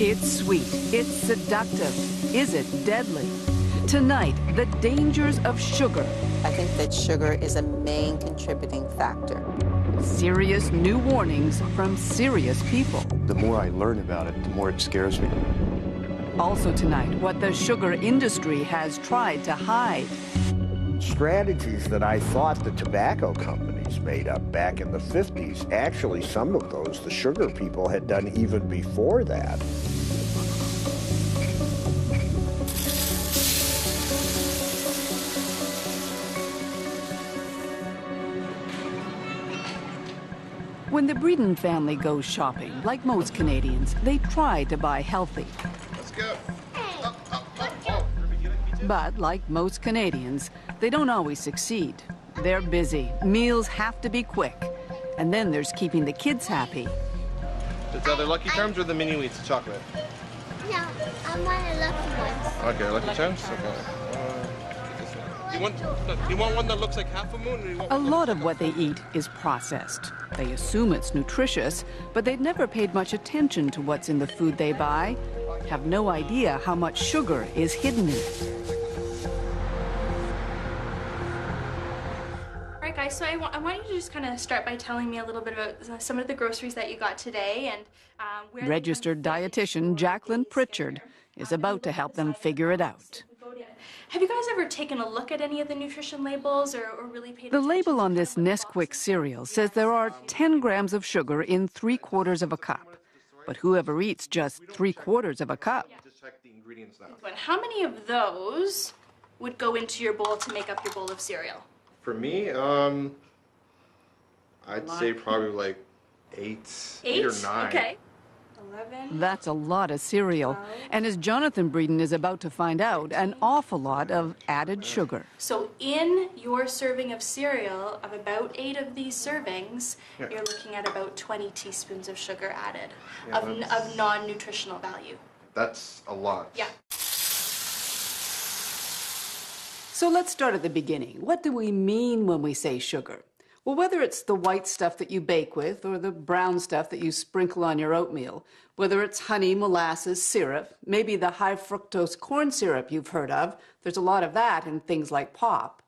It's sweet, it's seductive. Is it deadly? Tonight, the dangers of sugar. I think that sugar is a main contributing factor. Serious new warnings from serious people. The more I learn about it, the more it scares me. Also tonight, what the sugar industry has tried to hide. Strategies that I thought the tobacco companies made up back in the 50s, actually some of those the sugar people had done even before that. When the Breeden family goes shopping, like most Canadians, they try to buy healthy. Let's go. But like most Canadians, they don't always succeed. They're busy. Meals have to be quick. And then there's keeping the kids happy. Is that the Lucky Charms or the mini wheats chocolate? No, I want a Lucky ones. Okay, Lucky Charms? Okay. You want one that looks like half a moon? Or you want A one lot that of what they eat is processed. They assume it's nutritious, but they've never paid much attention to what's in the food they buy, have no idea how much sugar is hidden in it. All right, guys, so I want you to just kind of start by telling me a little bit about some of the groceries that you got today and where... Registered dietitian Jacqueline Pritchard is about to help them figure it out. Have you guys ever taken a look at any of the nutrition labels or really paid The attention label to on this kind of what the Nesquik boxes cereal say? says there are 10 grams of sugar in 3/4 of a cup. But whoever eats just 3/4 of a cup? Just check the ingredients now. And how many of those would go into your bowl to make up your bowl of cereal? For me, I'd say probably like eight or 9. Okay. 11. That's a lot of cereal. And as Jonathan Breeden is about to find out, an awful lot of added sugar. So in your serving of cereal, of about 8 of these servings, Yeah. you're looking at about 20 teaspoons of sugar added Yeah, of non-nutritional value. That's a lot. Yeah. So let's start at the beginning. What do we mean when we say sugar? Well, whether it's the white stuff that you bake with or the brown stuff that you sprinkle on your oatmeal, whether it's honey, molasses, syrup, maybe the high fructose corn syrup you've heard of, there's a lot of that in things like pop.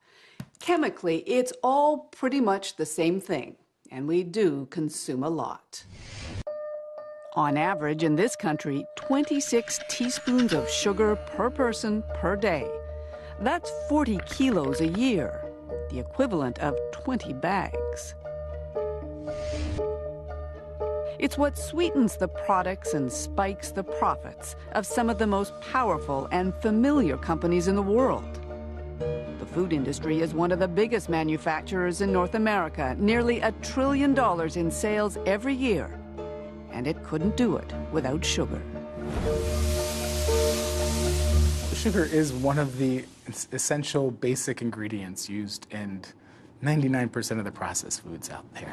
Chemically, it's all pretty much the same thing, and we do consume a lot. On average, in this country, 26 teaspoons of sugar per person per day. That's 40 kilos a year, the equivalent of 20 bags. It's what sweetens the products and spikes the profits of some of the most powerful and familiar companies in the world. The food industry is one of the biggest manufacturers in North America, nearly $1 trillion in sales every year. And it couldn't do it without sugar. Sugar is one of the essential basic ingredients used in 99% of the processed foods out there.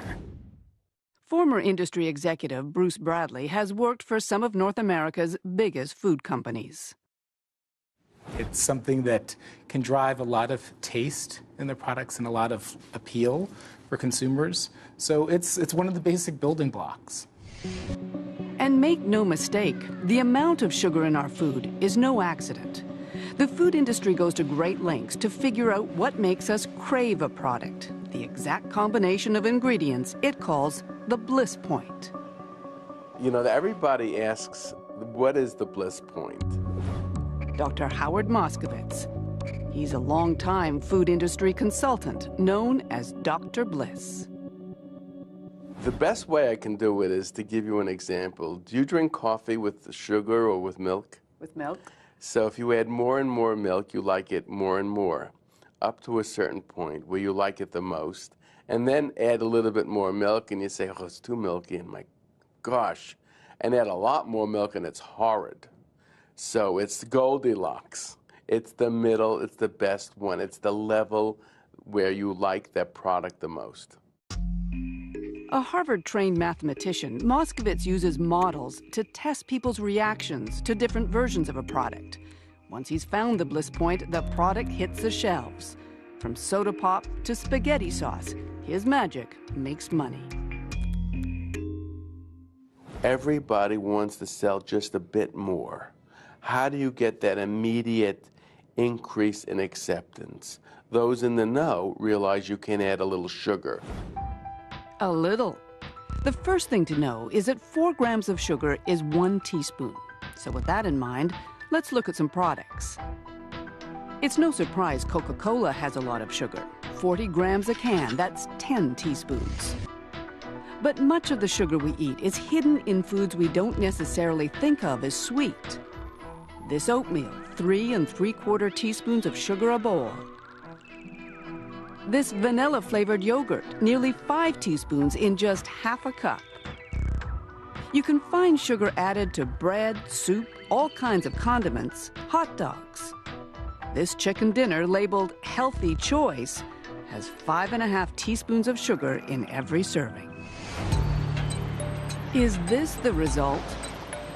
Former industry executive Bruce Bradley has worked for some of North America's biggest food companies. It's something that can drive a lot of taste in the products and a lot of appeal for consumers. So it's one of the basic building blocks. And make no mistake, the amount of sugar in our food is no accident. The food industry goes to great lengths to figure out what makes us crave a product, the exact combination of ingredients it calls the bliss point. You know, everybody asks, what is the bliss point? Dr. Howard Moskowitz. He's a longtime food industry consultant known as Dr. Bliss. The best way I can do it is to give you an example. Do you drink coffee with sugar or with milk? With milk? So if you add more and more milk, you like it more and more, up to a certain point where you like it the most. And then add a little bit more milk and you say, oh, it's too milky, and my gosh. And add a lot more milk and it's horrid. So it's Goldilocks. It's the middle, it's the best one. It's the level where you like that product the most. A Harvard-trained mathematician, Moskowitz uses models to test people's reactions to different versions of a product. Once he's found the bliss point, the product hits the shelves. From soda pop to spaghetti sauce, his magic makes money. Everybody wants to sell just a bit more. How do you get that immediate increase in acceptance? Those in the know realize you can add a little sugar. A little. The first thing to know is that 4 grams of sugar is 1 teaspoon. So with that in mind, let's look at some products. It's no surprise Coca-Cola has a lot of sugar. 40 grams a can, that's 10 teaspoons. But much of the sugar we eat is hidden in foods we don't necessarily think of as sweet. This oatmeal, 3 3/4 teaspoons of sugar a bowl. This vanilla-flavored yogurt, nearly 5 teaspoons in just half a cup. You can find sugar added to bread, soup, all kinds of condiments, hot dogs. This chicken dinner, labeled healthy choice, has 5.5 teaspoons of sugar in every serving. Is this the result?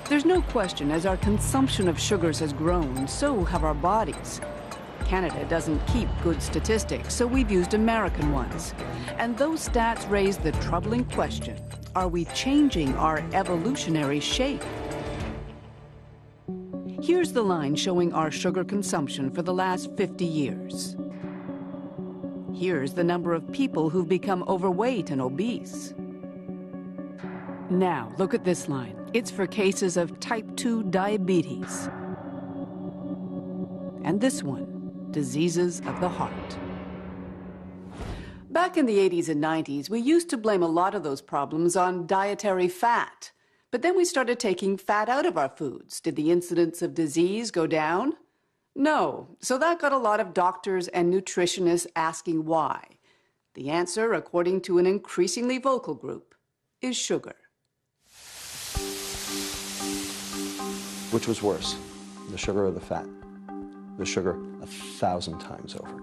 There's no question, as our consumption of sugars has grown, so have our bodies. Canada doesn't keep good statistics, so we've used American ones. And those stats raise the troubling question, are we changing our evolutionary shape? Here's the line showing our sugar consumption for the last 50 years. Here's the number of people who've become overweight and obese. Now, look at this line. It's for cases of type 2 diabetes. And this one, diseases of the heart. Back in the 80s and 90s, we used to blame a lot of those problems on dietary fat. But then we started taking fat out of our foods. Did the incidence of disease go down? No. So that got a lot of doctors and nutritionists asking why. The answer, according to an increasingly vocal group, is sugar. Which was worse, the sugar or the fat? The sugar 1,000 times over.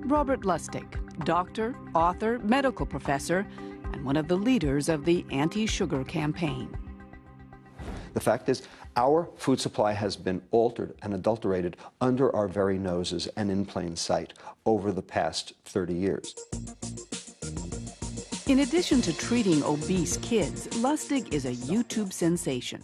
Robert Lustig, doctor, author, medical professor, and one of the leaders of the anti-sugar campaign. The fact is, our food supply has been altered and adulterated under our very noses and in plain sight over the past 30 years. In addition to treating obese kids, Lustig is a YouTube sensation.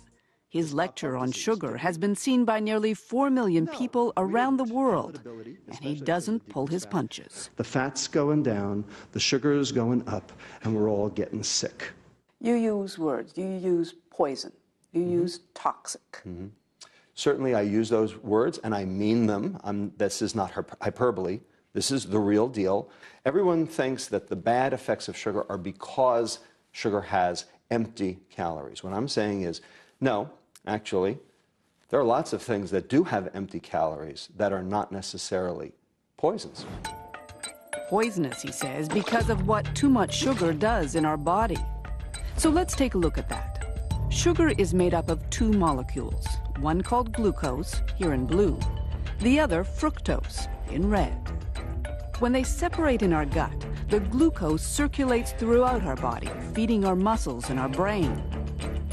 His lecture on sugar has been seen by nearly 4 million people around the world, and he doesn't pull his punches. The fat's going down, the sugar is going up, and we're all getting sick. You use words. You use poison. You use toxic. Certainly I use those words, and I mean them. This is not hyperbole. This is the real deal. Everyone thinks that the bad effects of sugar are because sugar has empty calories. What I'm saying is, no, actually, there are lots of things that do have empty calories that are not necessarily poisons. Poisonous, he says, because of what too much sugar does in our body. So let's take a look at that. Sugar is made up of 2 molecules, one called glucose, here in blue, the other fructose, in red. When they separate in our gut, the glucose circulates throughout our body, feeding our muscles and our brain.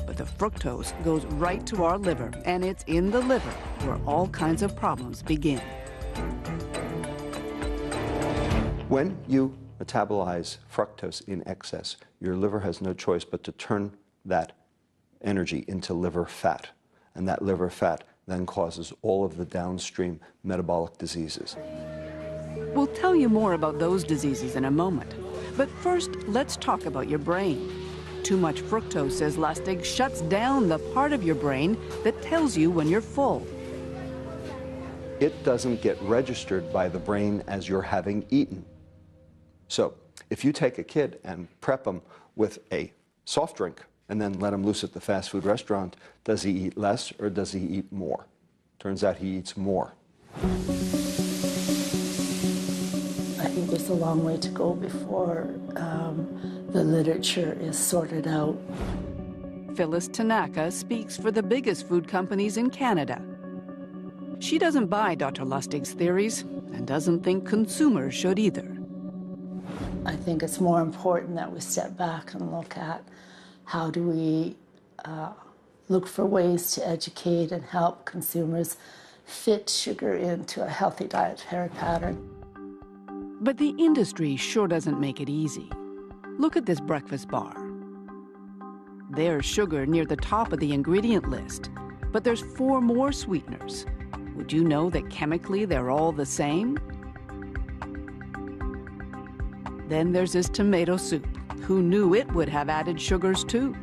But the fructose goes right to our liver, and it's in the liver where all kinds of problems begin. When you metabolize fructose in excess, your liver has no choice but to turn that energy into liver fat. And that liver fat then causes all of the downstream metabolic diseases. We'll tell you more about those diseases in a moment. But first, let's talk about your brain. Too much fructose, says Lustig, shuts down the part of your brain that tells you when you're full. It doesn't get registered by the brain as you're having eaten. So if you take a kid and prep him with a soft drink and then let him loose at the fast food restaurant, does he eat less or does he eat more? Turns out he eats more. I think there's a long way to go before the literature is sorted out. Phyllis Tanaka speaks for the biggest food companies in Canada. She doesn't buy Dr. Lustig's theories and doesn't think consumers should either. I think it's more important that we step back and look at how do we look for ways to educate and help consumers fit sugar into a healthy dietary pattern. But the industry sure doesn't make it easy. Look at this breakfast bar. There's sugar near the top of the ingredient list, but there's 4 more sweeteners. Would you know that chemically they're all the same? Then there's this tomato soup. Who knew it would have added sugars too?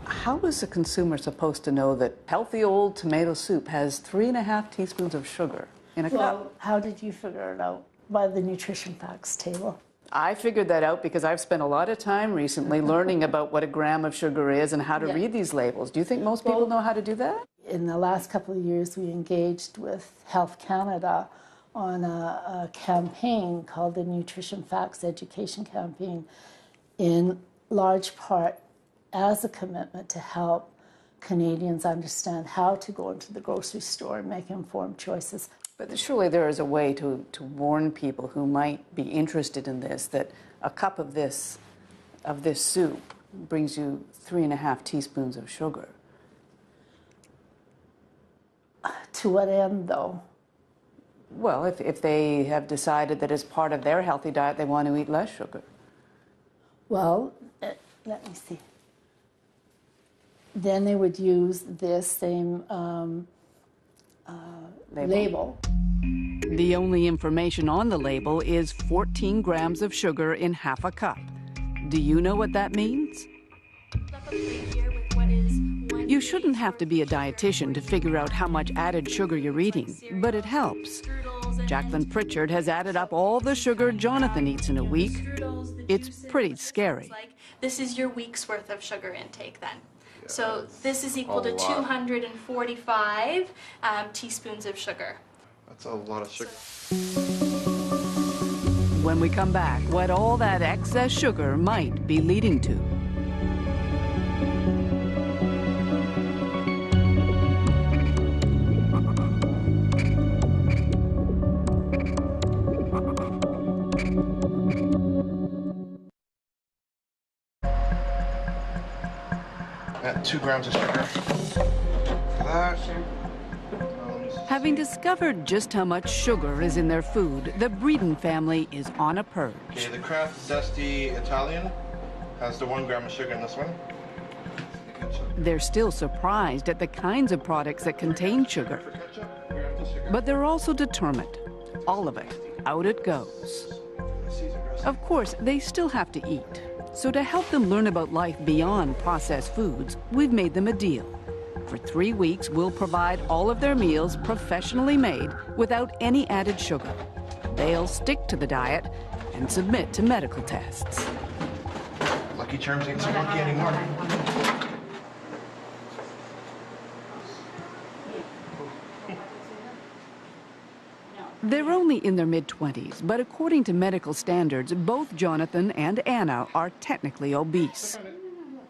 How is a consumer supposed to know that healthy old tomato soup has 3.5 teaspoons of sugar in a cup? Well, how did you figure it out? By the nutrition facts table. I figured that out because I've spent a lot of time recently learning about what a gram of sugar is and how to read these labels. Do you think most people know how to do that? In the last couple of years, we engaged with Health Canada on a campaign called the Nutrition Facts Education Campaign, in large part as a commitment to help Canadians understand how to go into the grocery store and make informed choices. But surely there is a way to warn people who might be interested in this that a cup of this soup brings you 3.5 teaspoons of sugar. To what end, though? Well, if they have decided that as part of their healthy diet they want to eat less sugar. Well, let me see. Then they would use this same label. The only information on the label is 14 grams of sugar in half a cup. Do you know what that means? You shouldn't have to be a dietitian to figure out how much added sugar you're eating, but it helps. Jacqueline Pritchard has added up all the sugar Jonathan eats in a week. It's pretty scary. This is your week's worth of sugar intake then. So this is equal to 245 teaspoons of sugar. That's a lot of sugar. When we come back, what all that excess sugar might be leading to. At 2 grams of sugar. That. Having discovered just how much sugar is in their food, the Breeden family is on a purge. Okay, the Kraft Zesty Italian has the 1 gram of sugar in this one. They're still surprised at the kinds of products that contain sugar. But they're also determined. All of it, out it goes. Of course, they still have to eat. So to help them learn about life beyond processed foods, we've made them a deal. For 3 weeks, we'll provide all of their meals professionally made without any added sugar. They'll stick to the diet and submit to medical tests. Lucky Charms ain't so lucky anymore. They're only in their mid-20s, but according to medical standards, both Jonathan and Anna are technically obese.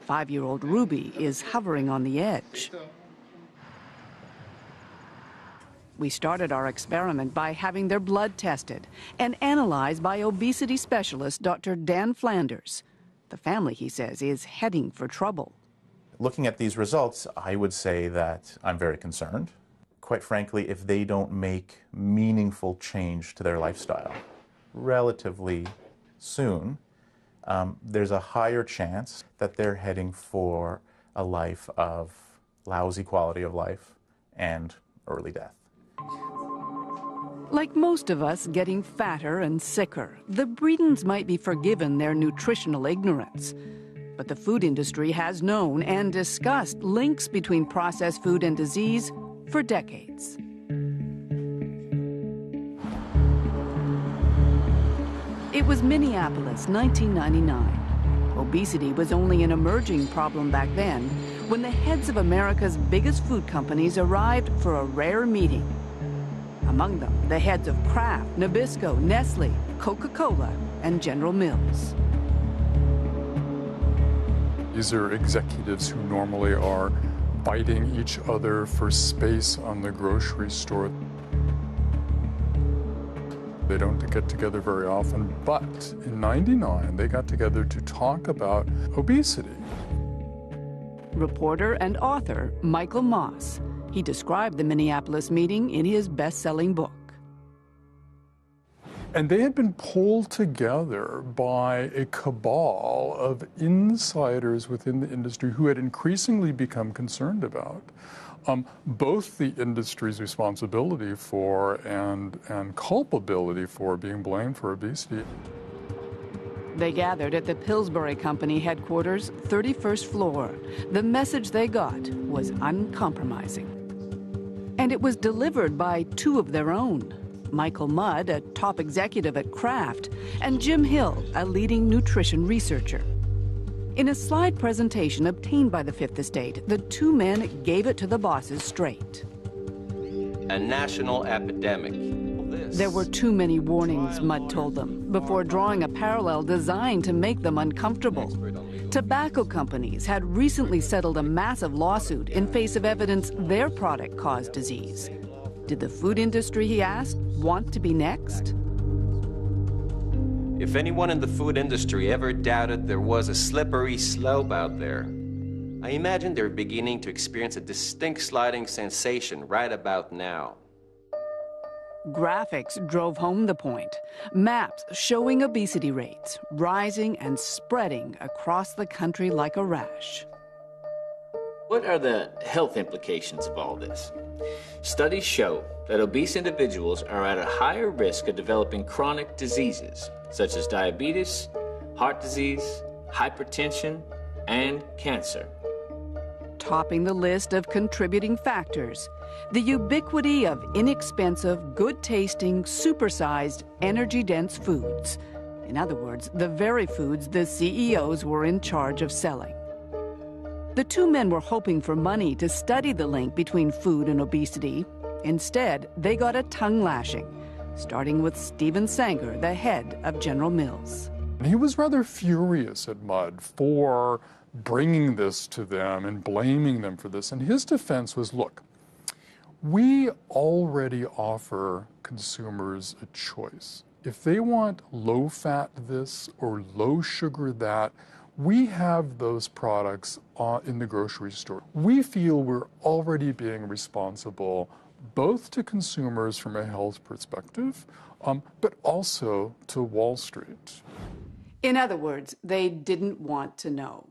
5-year-old Ruby is hovering on the edge. We started our experiment by having their blood tested and analyzed by obesity specialist Dr. Dan Flanders. The family, he says, is heading for trouble. Looking at these results, I would say that I'm very concerned. Quite frankly, if they don't make meaningful change to their lifestyle relatively soon, there's a higher chance that they're heading for a life of lousy quality of life and early death. Like most of us getting fatter and sicker, the Breedens might be forgiven their nutritional ignorance. But the food industry has known and discussed links between processed food and disease for decades. It was Minneapolis, 1999. Obesity was only an emerging problem back then when the heads of America's biggest food companies arrived for a rare meeting. Among them, the heads of Kraft, Nabisco, Nestle, Coca-Cola, and General Mills. These are executives who normally are fighting each other for space on the grocery store. They don't get together very often, but in '99, they got together to talk about obesity. Reporter and author Michael Moss. He described the Minneapolis meeting in his best-selling book. And they had been pulled together by a cabal of insiders within the industry who had increasingly become concerned about both the industry's responsibility for and culpability for being blamed for obesity. They gathered at the Pillsbury Company headquarters, 31st floor. The message they got was uncompromising. And it was delivered by two of their own, Michael Mudd, a top executive at Kraft, and Jim Hill, a leading nutrition researcher. In a slide presentation obtained by the Fifth Estate, the two men gave it to the bosses straight. A national epidemic. There were too many warnings, Mudd told them, before drawing a parallel designed to make them uncomfortable. Tobacco companies had recently settled a massive lawsuit in face of evidence their product caused disease. Did the food industry, he asked, want to be next? If anyone in the food industry ever doubted there was a slippery slope out there, I imagine they're beginning to experience a distinct sliding sensation right about now. Graphics drove home the point. Maps showing obesity rates rising and spreading across the country like a rash. What are the health implications of all this? Studies show that obese individuals are at a higher risk of developing chronic diseases such as diabetes, heart disease, hypertension, and cancer. Topping the list of contributing factors, the ubiquity of inexpensive, good-tasting, supersized, energy-dense foods. In other words, the very foods the CEOs were in charge of selling. The two men were hoping for money to study the link between food and obesity. Instead, they got a tongue lashing, starting with Stephen Sanger, the head of General Mills. He was rather furious at Mudd for bringing this to them and blaming them for this. And his defense was, look, we already offer consumers a choice. If they want low-fat this or low-sugar that, we have those products in the grocery store. We feel we're already being responsible both to consumers from a health perspective, but also to Wall Street. In other words, they didn't want to know.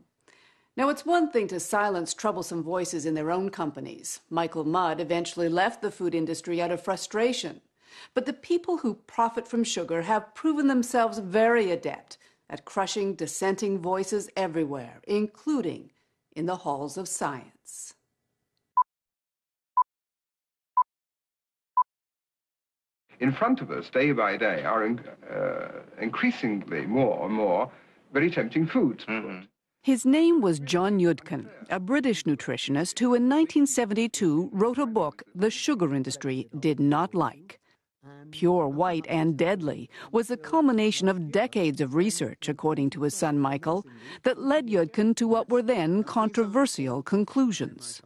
Now, it's one thing to silence troublesome voices in their own companies. Michael Mudd eventually left the food industry out of frustration. But the people who profit from sugar have proven themselves very adept at crushing dissenting voices everywhere, including in the halls of science. In front of us, day by day, are increasingly more and more very tempting foods. His name was John Yudkin, a British nutritionist who in 1972 wrote a book the sugar industry did not like. Pure, white, and deadly was the culmination of decades of research, according to his son Michael, that led Yudkin to what were then controversial conclusions.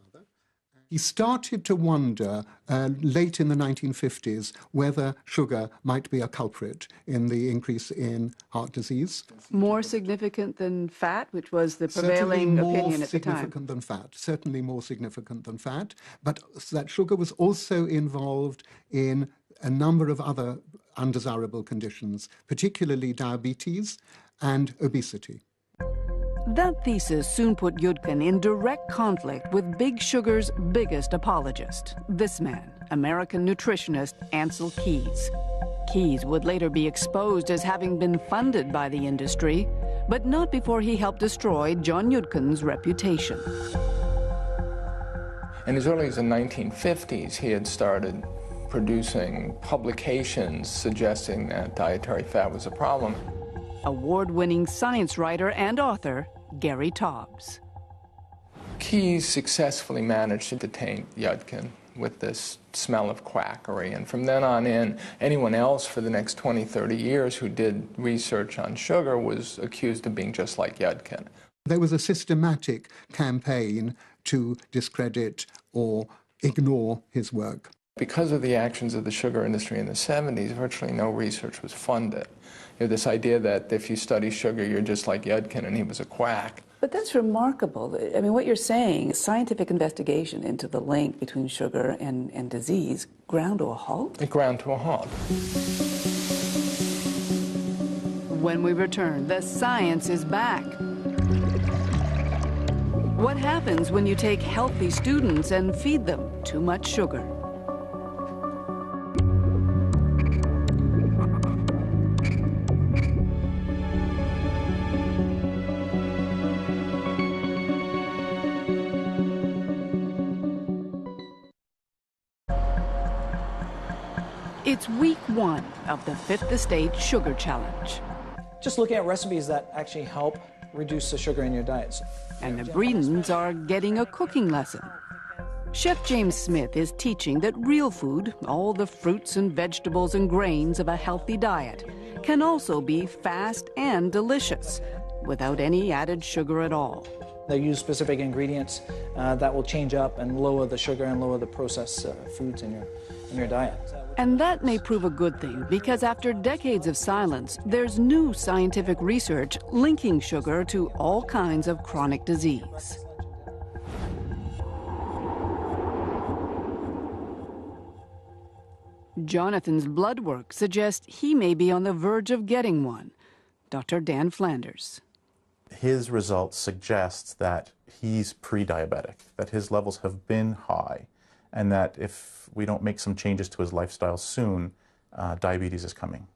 He started to wonder late in the 1950s whether sugar might be a culprit in the increase in heart disease. More significant than fat, which was the prevailing opinion at the time. More significant than fat, certainly more significant than fat, but that sugar was also involved in a number of other undesirable conditions, particularly diabetes and obesity. That thesis soon put Yudkin in direct conflict with Big Sugar's biggest apologist, this man, American nutritionist Ancel Keys. Keys would later be exposed as having been funded by the industry, but not before he helped destroy John Yudkin's reputation. And as early as the 1950s, he had started producing publications suggesting that dietary fat was a problem. Award-winning science writer and author, Gary Taubes. Keys successfully managed to detain Yudkin with this smell of quackery, and from then on in, anyone else for the next 20, 30 years who did research on sugar was accused of being just like Yudkin. There was a systematic campaign to discredit or ignore his work. Because of the actions of the sugar industry in the 70s, virtually no research was funded. You know, this idea that if you study sugar, you're just like Yudkin and he was a quack. But that's remarkable. I mean, what you're saying, scientific investigation into the link between sugar and disease ground to a halt? It ground to a halt. When we return, the science is back. What happens when you take healthy students and feed them too much sugar? It's week 1 of the 5th Estate Sugar Challenge. Just looking at recipes that actually help reduce the sugar in your diets. And the Breedens are getting a cooking lesson. Chef James Smith is teaching that real food, all the fruits and vegetables and grains of a healthy diet, can also be fast and delicious without any added sugar at all. They use specific ingredients that will change up and lower the sugar and lower the processed foods in your diet. And that may prove a good thing, because after decades of silence, there's new scientific research linking sugar to all kinds of chronic disease. Jonathan's blood work suggests he may be on the verge of getting one. Dr. Dan Flanders. His results suggest that he's pre-diabetic, that his levels have been high, and that if we don't make some changes to his lifestyle soon, diabetes is coming.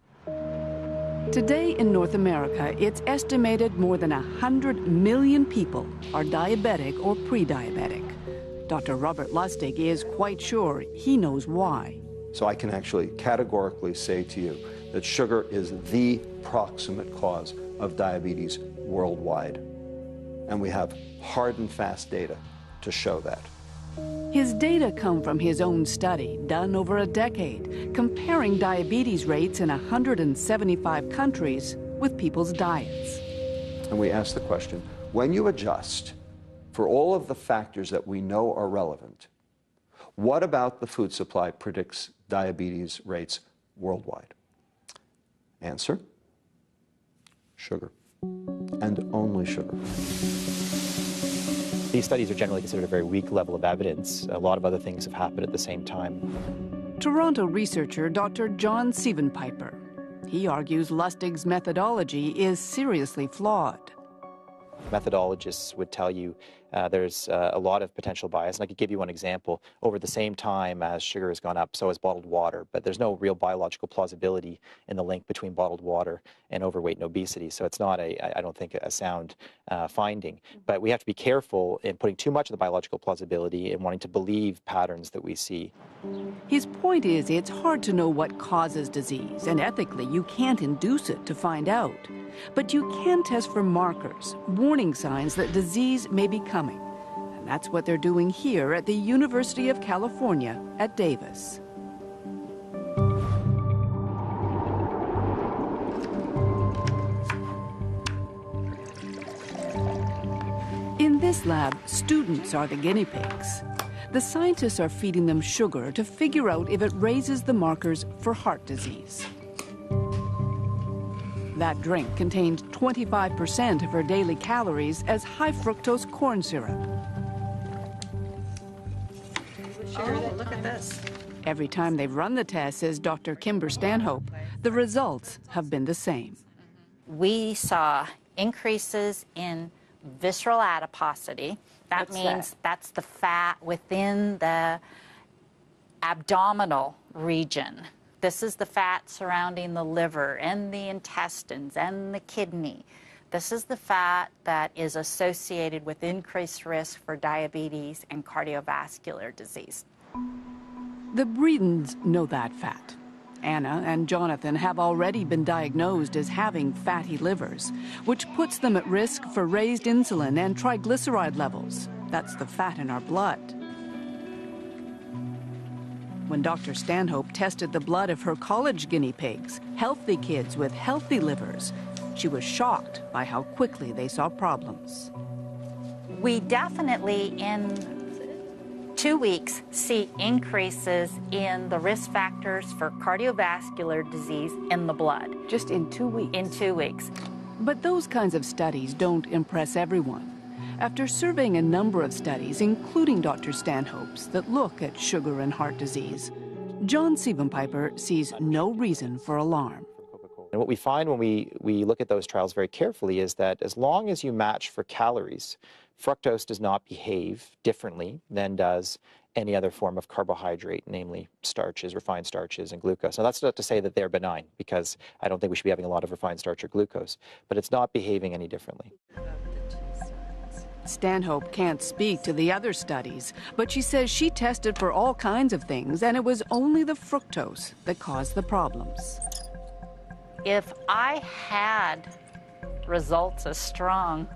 Today in North America, it's estimated more than 100 million people are diabetic or pre-diabetic. Dr. Robert Lustig is quite sure he knows why. So I can actually categorically say to you that sugar is the proximate cause of diabetes worldwide. And we have hard and fast data to show that. His data come from his own study, done over a decade, comparing diabetes rates in 175 countries with people's diets. And we ask the question, when you adjust for all of the factors that we know are relevant, what about the food supply predicts diabetes rates worldwide? Answer, sugar, and only sugar. These studies are generally considered a very weak level of evidence. A lot of other things have happened at the same time. Toronto researcher Dr. John Sievenpiper. He argues Lustig's methodology is seriously flawed. Methodologists would tell you there's a lot of potential bias. And I could give you one example. Over the same time as sugar has gone up, so has bottled water. But there's no real biological plausibility in the link between bottled water and overweight and obesity. So it's not, I don't think, a sound finding. But we have to be careful in putting too much of the biological plausibility and wanting to believe patterns that we see. His point is it's hard to know what causes disease, and ethically you can't induce it to find out. But you can test for markers, warning signs that disease may be coming. And that's what they're doing here at the University of California at Davis. In this lab, students are the guinea pigs. The scientists are feeding them sugar to figure out if it raises the markers for heart disease. That drink contains 25% of her daily calories as high fructose corn syrup. Oh, look at this. Every time they've run the test, says Dr. Kimber Stanhope, the results have been the same. We saw increases in visceral adiposity. That means that's the fat within the abdominal region. This is the fat surrounding the liver and the intestines and the kidney. This is the fat that is associated with increased risk for diabetes and cardiovascular disease. The Breedens know that fat. Anna and Jonathan have already been diagnosed as having fatty livers, which puts them at risk for raised insulin and triglyceride levels. That's the fat in our blood. When Dr. Stanhope tested the blood of her college guinea pigs, healthy kids with healthy livers, she was shocked by how quickly they saw problems. We definitely, in 2 weeks, see increases in the risk factors for cardiovascular disease in the blood. Just in 2 weeks? In 2 weeks. But those kinds of studies don't impress everyone. After surveying a number of studies, including Dr. Stanhope's, that look at sugar and heart disease, John Sievenpiper sees no reason for alarm. And what we find when we look at those trials very carefully is that as long as you match for calories, fructose does not behave differently than does any other form of carbohydrate, namely starches, refined starches, and glucose. Now, that's not to say that they're benign, because I don't think we should be having a lot of refined starch or glucose, but it's not behaving any differently. Stanhope can't speak to the other studies, but she says she tested for all kinds of things, and it was only the fructose that caused the problems. If I had results as strong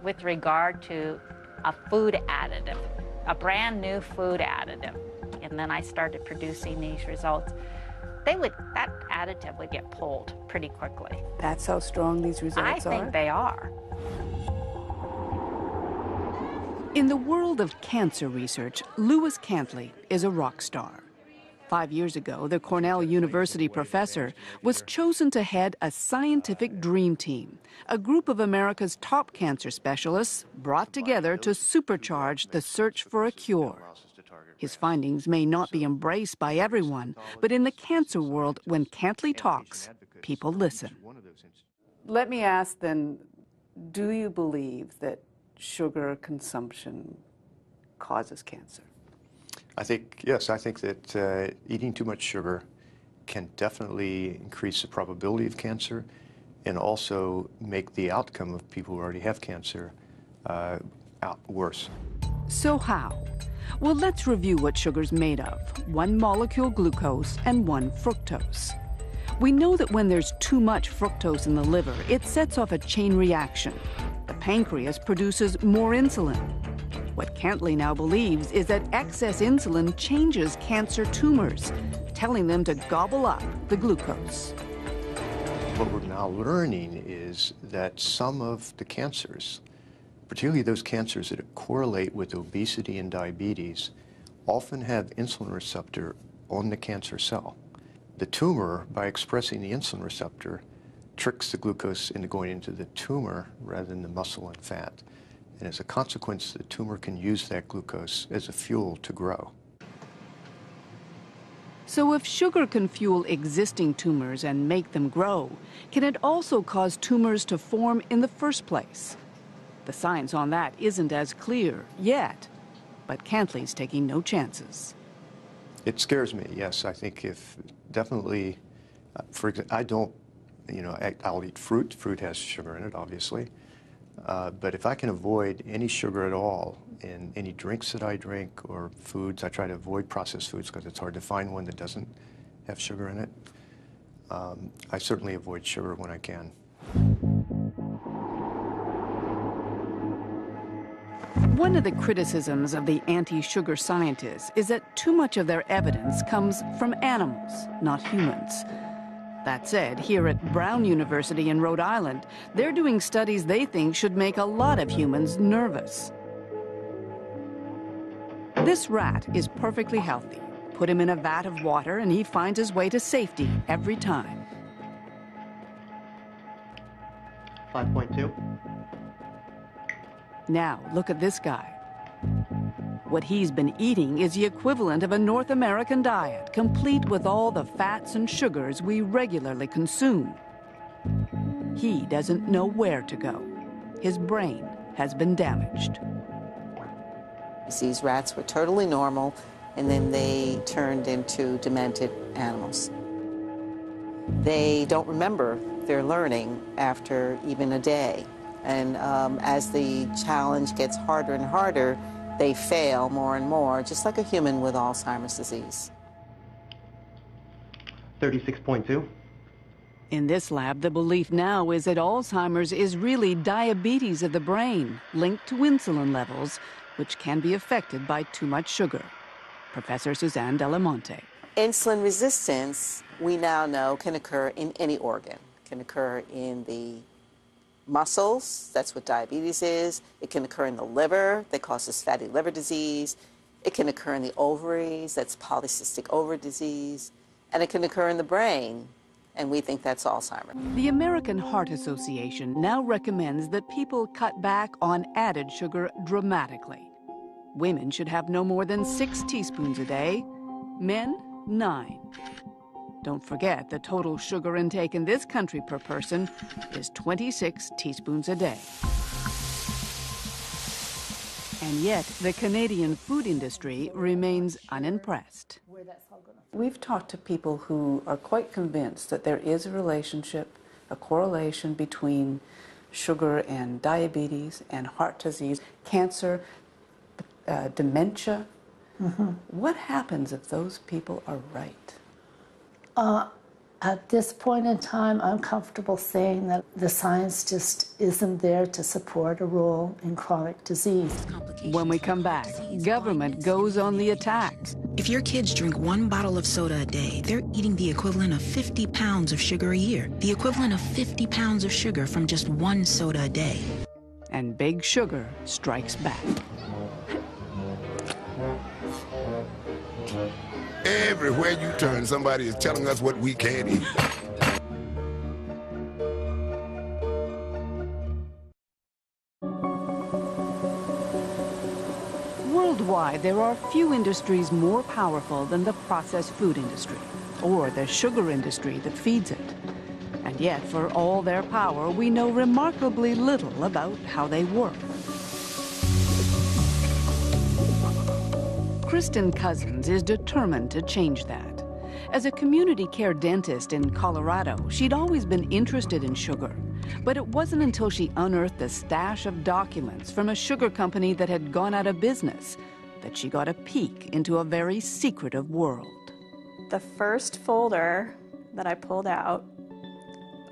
with regard to a food additive, a brand new food additive, and then I started producing these results, that additive would get pulled pretty quickly. That's how strong these results are? I think they are. In the world of cancer research, Lewis Cantley is a rock star. 5 years ago, the Cornell University professor was chosen to head a scientific dream team, a group of America's top cancer specialists brought together to supercharge the search for a cure. His findings may not be embraced by everyone, but in the cancer world, when Cantley talks, people listen. Let me ask then, do you believe that sugar consumption causes cancer? I think, yes, I think that eating too much sugar can definitely increase the probability of cancer and also make the outcome of people who already have cancer worse. So how? Well, let's review what sugar's made of. 1 molecule glucose and 1 fructose. We know that when there's too much fructose in the liver, it sets off a chain reaction. The pancreas produces more insulin. What Cantley now believes is that excess insulin changes cancer tumors, telling them to gobble up the glucose. What we're now learning is that some of the cancers, particularly those cancers that correlate with obesity and diabetes, often have insulin receptor on the cancer cell. The tumor, by expressing the insulin receptor, tricks the glucose into going into the tumor rather than the muscle and fat. And as a consequence, the tumor can use that glucose as a fuel to grow. So if sugar can fuel existing tumors and make them grow, can it also cause tumors to form in the first place? The science on that isn't as clear yet, but Cantley's taking no chances. It scares me, yes. I think if definitely, for example, I don't, I'll eat fruit. Fruit has sugar in it, obviously. But if I can avoid any sugar at all in any drinks that I drink or foods, I try to avoid processed foods because it's hard to find one that doesn't have sugar in it. I certainly avoid sugar when I can. One of the criticisms of the anti-sugar scientists is that too much of their evidence comes from animals, not humans. That said, here at Brown University in Rhode Island, they're doing studies they think should make a lot of humans nervous. This rat is perfectly healthy. Put him in a vat of water and he finds his way to safety every time. 5.2. Now, look at this guy. What he's been eating is the equivalent of a North American diet, complete with all the fats and sugars we regularly consume. He doesn't know where to go. His brain has been damaged. These rats were totally normal, and then they turned into demented animals. They don't remember their learning after even a day. And as the challenge gets harder and harder, they fail more and more, just like a human with Alzheimer's disease. 36.2. In this lab, the belief now is that Alzheimer's is really diabetes of the brain, linked to insulin levels, which can be affected by too much sugar. Professor Suzanne Delamonte. Insulin resistance, we now know, can occur in any organ. It can occur in the muscles, that's what diabetes is. It can occur in the liver, that causes fatty liver disease. It can occur in the ovaries, that's polycystic ovary disease. And it can occur in the brain, and we think that's Alzheimer's. The American Heart Association now recommends that people cut back on added sugar dramatically. Women should have no more than 6 teaspoons a day, men 9. Don't forget the total sugar intake in this country per person is 26 teaspoons a day. And yet, the Canadian food industry remains unimpressed. We've talked to people who are quite convinced that there is a relationship, a correlation between sugar and diabetes and heart disease, cancer, dementia. What happens if those people are right? At this point in time, I'm comfortable saying that the science just isn't there to support a role in chronic disease. When we come back, government goes on the attack. If your kids drink 1 bottle of soda a day, they're eating the equivalent of 50 pounds of sugar a year. The equivalent of 50 pounds of sugar from just 1 soda a day. And big sugar strikes back. Everywhere you turn, somebody is telling us what we can't eat. Worldwide, there are few industries more powerful than the processed food industry, or the sugar industry that feeds it. And yet, for all their power, we know remarkably little about how they work. Kristen Cousins is determined to change that. As a community care dentist in Colorado, she'd always been interested in sugar. But it wasn't until she unearthed a stash of documents from a sugar company that had gone out of business that she got a peek into a very secretive world. The first folder that I pulled out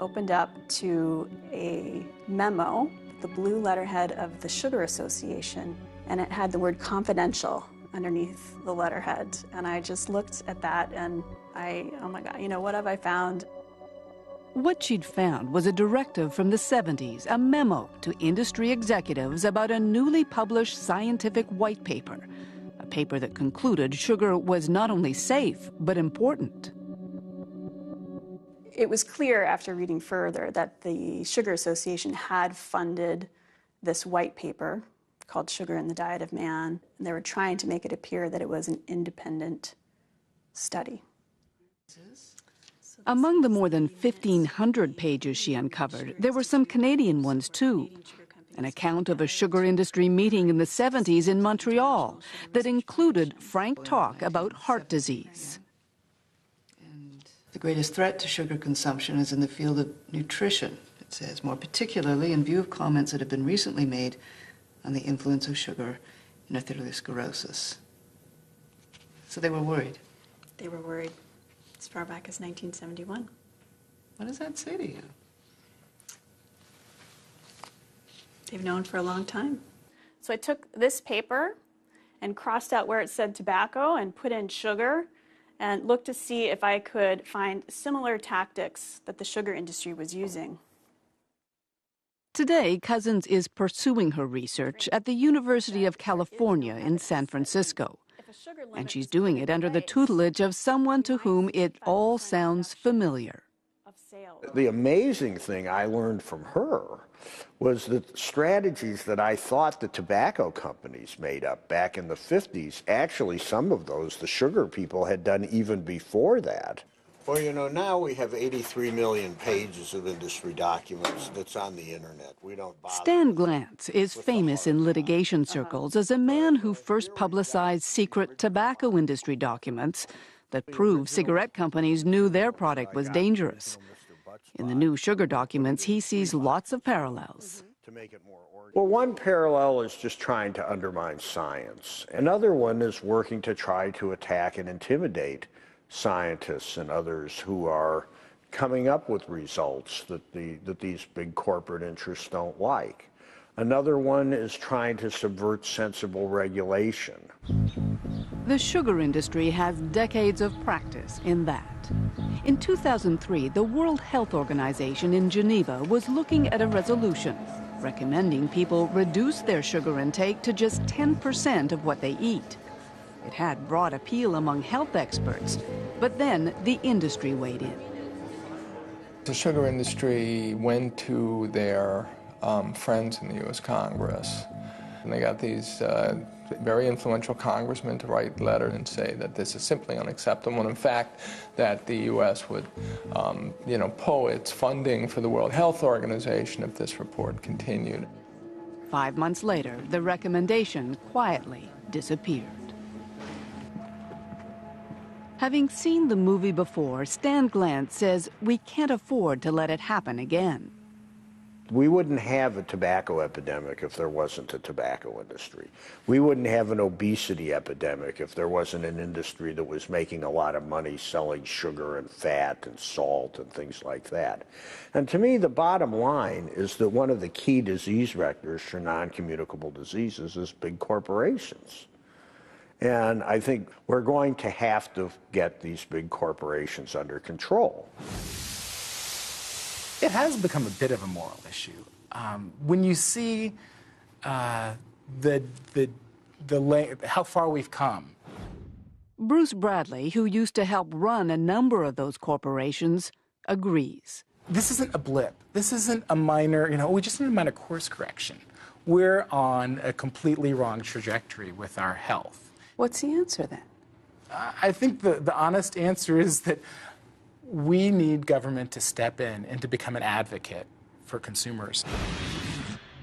opened up to a memo, the blue letterhead of the Sugar Association, and it had the word confidential underneath the letterhead. And I just looked at that and oh my God, you know, what have I found? What she'd found was a directive from the 70s, a memo to industry executives about a newly published scientific white paper, a paper that concluded sugar was not only safe, but important. It was clear after reading further that the Sugar Association had funded this white paper called Sugar in the Diet of Man, and they were trying to make it appear that it was an independent study. Among the more than 1,500 pages she uncovered, there were some Canadian ones too. An account of a sugar industry meeting in the 70s in Montreal that included frank talk about heart disease. The greatest threat to sugar consumption is in the field of nutrition, it says, more particularly in view of comments that have been recently made on the influence of sugar in atherosclerosis. So they were worried. They were worried as far back as 1971. What does that say to you? They've known for a long time. So I took this paper and crossed out where it said tobacco and put in sugar and looked to see if I could find similar tactics that the sugar industry was using. Today, Cousins is pursuing her research at the University of California in San Francisco. And she's doing it under the tutelage of someone to whom it all sounds familiar. The amazing thing I learned from her was that strategies that I thought the tobacco companies made up back in the 50s, actually some of those the sugar people had done even before that. Well, you know, now we have 83 million pages of industry documents that's on the internet. We don't bother. Stan Glantz is famous in litigation circles as a man who first publicized secret tobacco industry documents that prove cigarette companies knew their product was dangerous. In the new sugar documents, he sees lots of parallels. Well, one parallel is just trying to undermine science. Another one is working to try to attack and intimidate scientists and others who are coming up with results that these big corporate interests don't like. Another one is trying to subvert sensible regulation. The sugar industry has decades of practice in that. In 2003, the World Health Organization in Geneva was looking at a resolution recommending people reduce their sugar intake to just 10% of what they eat. It had broad appeal among health experts, but then the industry weighed in. The sugar industry went to their friends in the U.S. Congress And they got these very influential congressmen to write letters and say that this is simply unacceptable. And in fact, that the U.S. would, pull its funding for the World Health Organization if this report continued. 5 months later, the recommendation quietly disappeared. Having seen the movie before, Stan Glantz says we can't afford to let it happen again. We wouldn't have a tobacco epidemic if there wasn't a tobacco industry. We wouldn't have an obesity epidemic if there wasn't an industry that was making a lot of money selling sugar and fat and salt and things like that. And to me, the bottom line is that one of the key disease vectors for non-communicable diseases is big corporations. And I think we're going to have to get these big corporations under control. It has become a bit of a moral issue. When you see how far we've come. Bruce Bradley, who used to help run a number of those corporations, agrees. This isn't a blip. This isn't a minor, we just need a minor course correction. We're on a completely wrong trajectory with our health. What's the answer then? I think the honest answer is that we need government to step in and to become an advocate for consumers.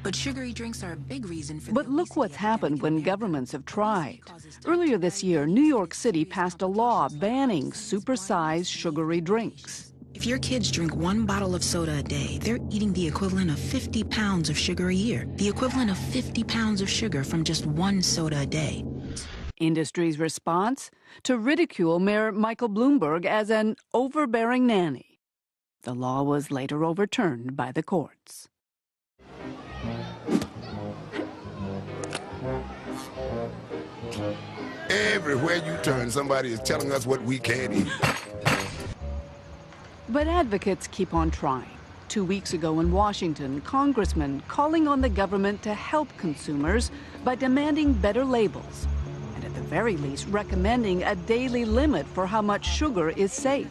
But sugary drinks are a big reason for... But look what's happened when governments have tried. Earlier this year, New York City passed a law banning supersized sugary drinks. If your kids drink 1 bottle of soda a day, they're eating the equivalent of 50 pounds of sugar a year. The equivalent of 50 pounds of sugar from just 1 soda a day. Industry's response? To ridicule Mayor Michael Bloomberg as an overbearing nanny. The law was later overturned by the courts. Everywhere you turn, somebody is telling us what we can't eat. But advocates keep on trying. 2 weeks ago in Washington, congressmen calling on the government to help consumers by demanding better labels. At the very least, recommending a daily limit for how much sugar is safe.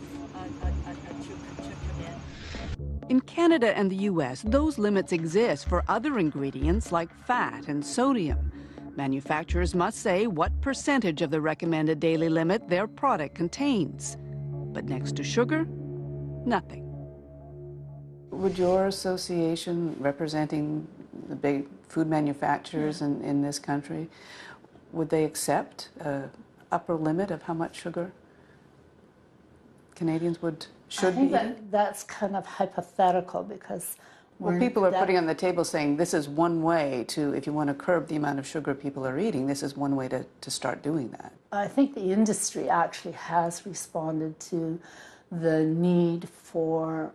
In Canada and the U.S., those limits exist for other ingredients like fat and sodium. Manufacturers must say what percentage of the recommended daily limit their product contains. But next to sugar, nothing. Would your association, representing the big food manufacturers in this country, would they accept an upper limit of how much sugar Canadians should be eating? That's kind of hypothetical because... Well, people are putting on the table saying this is one way to, if you want to curb the amount of sugar people are eating, this is one way to start doing that. I think the industry actually has responded to the need for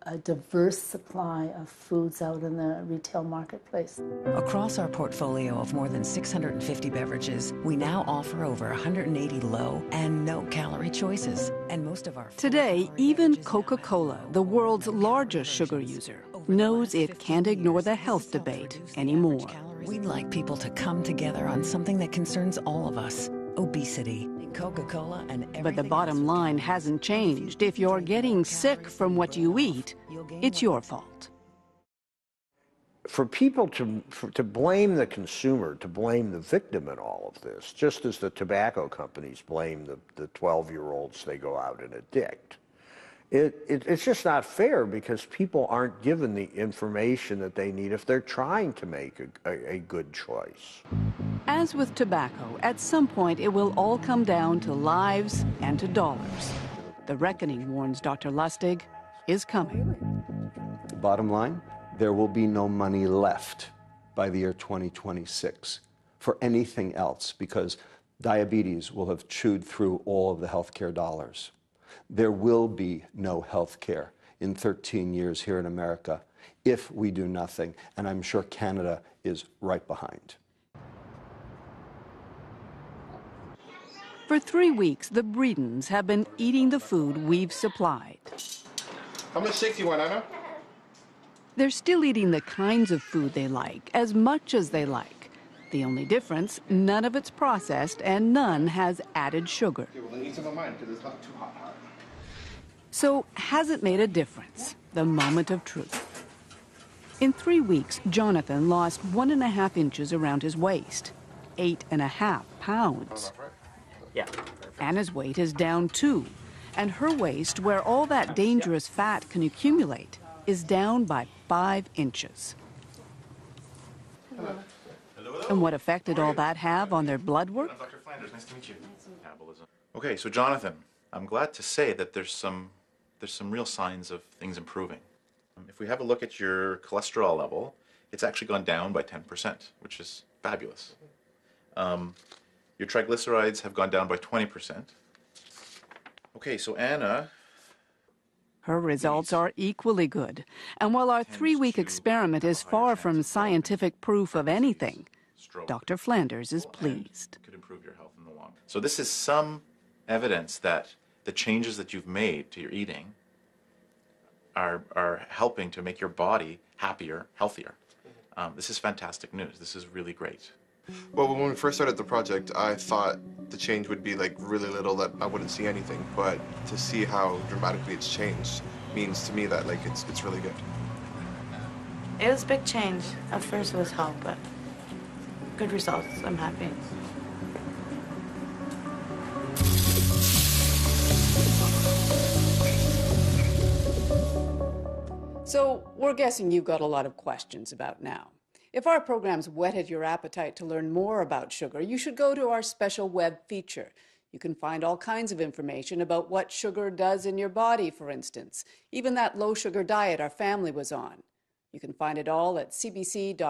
a diverse supply of foods out in the retail marketplace. Across our portfolio of more than 650 beverages, we now offer over 180 low and no-calorie choices. And most of our... Today, even Coca-Cola, the world's largest sugar user, knows it can't ignore the health debate anymore. We'd like people to come together on something that concerns all of us: obesity. Coca-Cola and everything. But the bottom line hasn't changed. If you're getting sick from what you eat, it's your fault. For people to blame the consumer, to blame the victim in all of this, just as the tobacco companies blame the 12-year-olds they go out and addict, it's just not fair because people aren't given the information that they need if they're trying to make a good choice. As with tobacco, at some point it will all come down to lives and to dollars. The reckoning, warns Dr. Lustig, is coming. The bottom line, there will be no money left by the year 2026 for anything else because diabetes will have chewed through all of the healthcare dollars. There will be no health care in 13 years here in America if we do nothing, and I'm sure Canada is right behind. For 3 weeks, the Bredens have been eating the food we've supplied. How much shake do you want, Anna? They're still eating the kinds of food they like, as much as they like. The only difference, none of it's processed and none has added sugar. Okay, well, then eat some of mine because it's not too hot. So, has it made a difference? The moment of truth. In 3 weeks, Jonathan lost 1.5 inches around his waist, 8.5 pounds. Yeah. Anna's weight is down too, and her waist, where all that dangerous fat can accumulate, is down by 5 inches. Hello. And what effect did all that have on their blood work? I'm Dr. Flanders. Nice to meet you. Metabolism. Okay, so Jonathan, I'm glad to say that there's some real signs of things improving. If we have a look at your cholesterol level, it's actually gone down by 10%, which is fabulous. Your triglycerides have gone down by 20%. Okay, so Anna... Her results are equally good. And while our 3-week experiment is far from scientific proof of anything, Dr. Flanders is pleased. Could improve your health in the long run. So this is some evidence that the changes that you've made to your eating are helping to make your body happier, healthier. This is fantastic news. This is really great. Well, when we first started the project, I thought the change would be like really little, that I wouldn't see anything. But to see how dramatically it's changed means to me that like it's really good. It was a big change. At first it was hell, but good results. I'm happy. So we're guessing you've got a lot of questions about now. If our program's whetted your appetite to learn more about sugar, you should go to our special web feature. You can find all kinds of information about what sugar does in your body, for instance, even that low-sugar diet our family was on. You can find it all at cbc.ca/fifth.